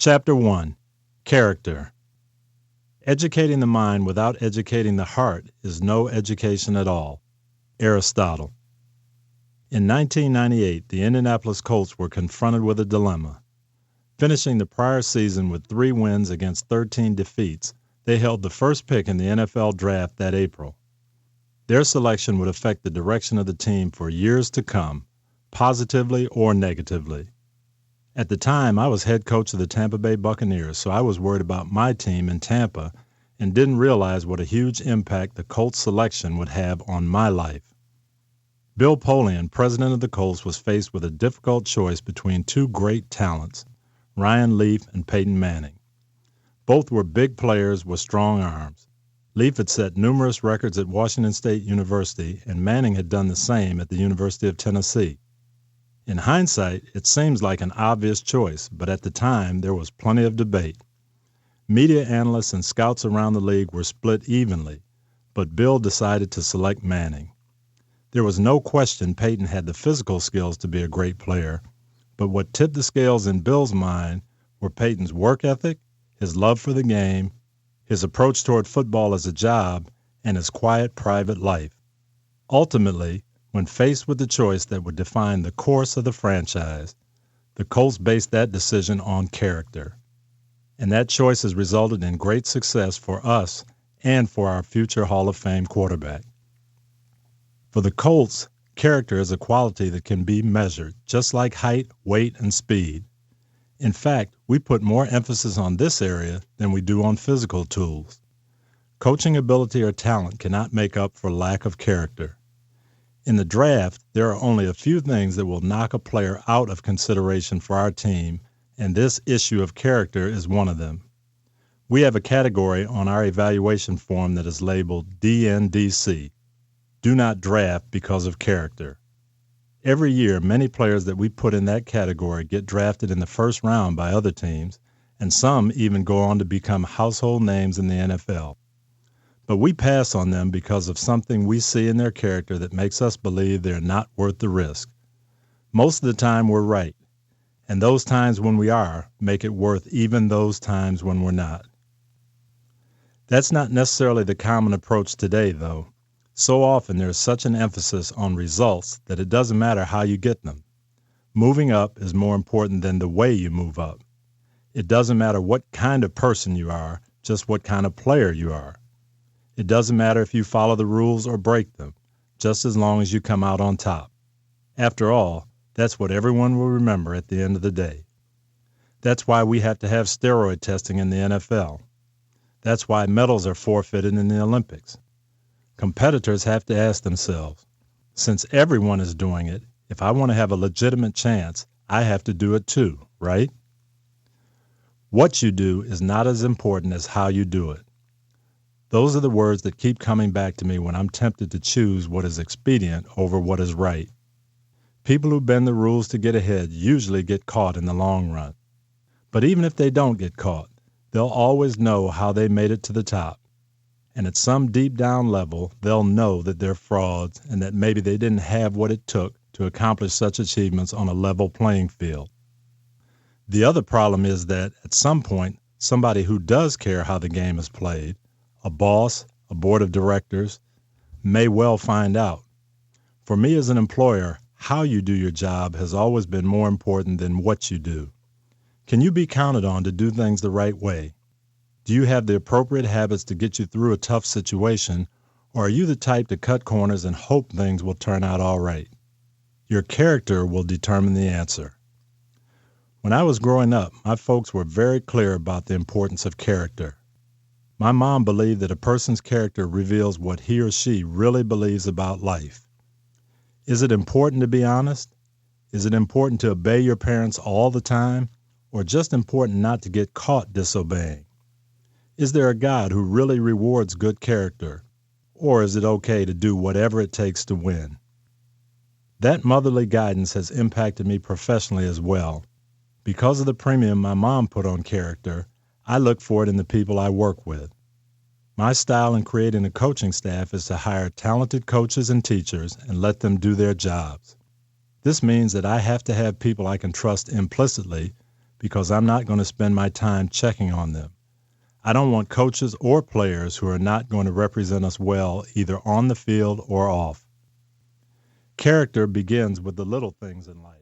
Chapter 1. Character. Educating the mind without educating the heart is no education at all. Aristotle. In 1998, the Indianapolis Colts were confronted with a dilemma. Finishing the prior season with 3 wins against 13 defeats, they held the first pick in the NFL draft that April. Their selection would affect the direction of the team for years to come, positively or negatively. At the time, I was head coach of the Tampa Bay Buccaneers, so I was worried about my team in Tampa and didn't realize what a huge impact the Colts selection would have on my life. Bill Polian, president of the Colts, was faced with a difficult choice between 2 great talents, Ryan Leaf and Peyton Manning. Both were big players with strong arms. Leaf had set numerous records at Washington State University, and Manning had done the same at the University of Tennessee. In hindsight, it seems like an obvious choice, but at the time there was plenty of debate. Media analysts and scouts around the league were split evenly, but Bill decided to select Manning. There was no question Peyton had the physical skills to be a great player, but what tipped the scales in Bill's mind were Peyton's work ethic, his love for the game, his approach toward football as a job, and his quiet private life. Ultimately, when faced with the choice that would define the course of the franchise, the Colts based that decision on character. And that choice has resulted in great success for us and for our future Hall of Fame quarterback. For the Colts, character is a quality that can be measured, just like height, weight, and speed. In fact, we put more emphasis on this area than we do on physical tools. Coaching ability or talent cannot make up for lack of character. In the draft, there are only a few things that will knock a player out of consideration for our team, and this issue of character is one of them. We have a category on our evaluation form that is labeled DNDC, Do Not Draft Because of Character. Every year, many players that we put in that category get drafted in the first round by other teams, and some even go on to become household names in the NFL. But we pass on them because of something we see in their character that makes us believe they're not worth the risk. Most of the time we're right, and those times when we are make it worth even those times when we're not. That's not necessarily the common approach today, though. So often there's such an emphasis on results that it doesn't matter how you get them. Moving up is more important than the way you move up. It doesn't matter what kind of person you are, just what kind of player you are. It doesn't matter if you follow the rules or break them, just as long as you come out on top. After all, that's what everyone will remember at the end of the day. That's why we have to have steroid testing in the NFL. That's why medals are forfeited in the Olympics. Competitors have to ask themselves, since everyone is doing it, if I want to have a legitimate chance, I have to do it too, right? What you do is not as important as how you do it. Those are the words that keep coming back to me when I'm tempted to choose what is expedient over what is right. People who bend the rules to get ahead usually get caught in the long run. But even if they don't get caught, they'll always know how they made it to the top. And at some deep down level, they'll know that they're frauds and that maybe they didn't have what it took to accomplish such achievements on a level playing field. The other problem is that at some point, somebody who does care how the game is played, a boss, a board of directors, may well find out. For me as an employer, how you do your job has always been more important than what you do. Can you be counted on to do things the right way? Do you have the appropriate habits to get you through a tough situation, or are you the type to cut corners and hope things will turn out all right? Your character will determine the answer. When I was growing up, my folks were very clear about the importance of character. My mom believed that a person's character reveals what he or she really believes about life. Is it important to be honest? Is it important to obey your parents all the time, or just important not to get caught disobeying? Is there a God who really rewards good character, or is it okay to do whatever it takes to win? That motherly guidance has impacted me professionally as well. Because of the premium my mom put on character, I look for it in the people I work with. My style in creating a coaching staff is to hire talented coaches and teachers and let them do their jobs. This means that I have to have people I can trust implicitly because I'm not going to spend my time checking on them. I don't want coaches or players who are not going to represent us well either on the field or off. Character begins with the little things in life.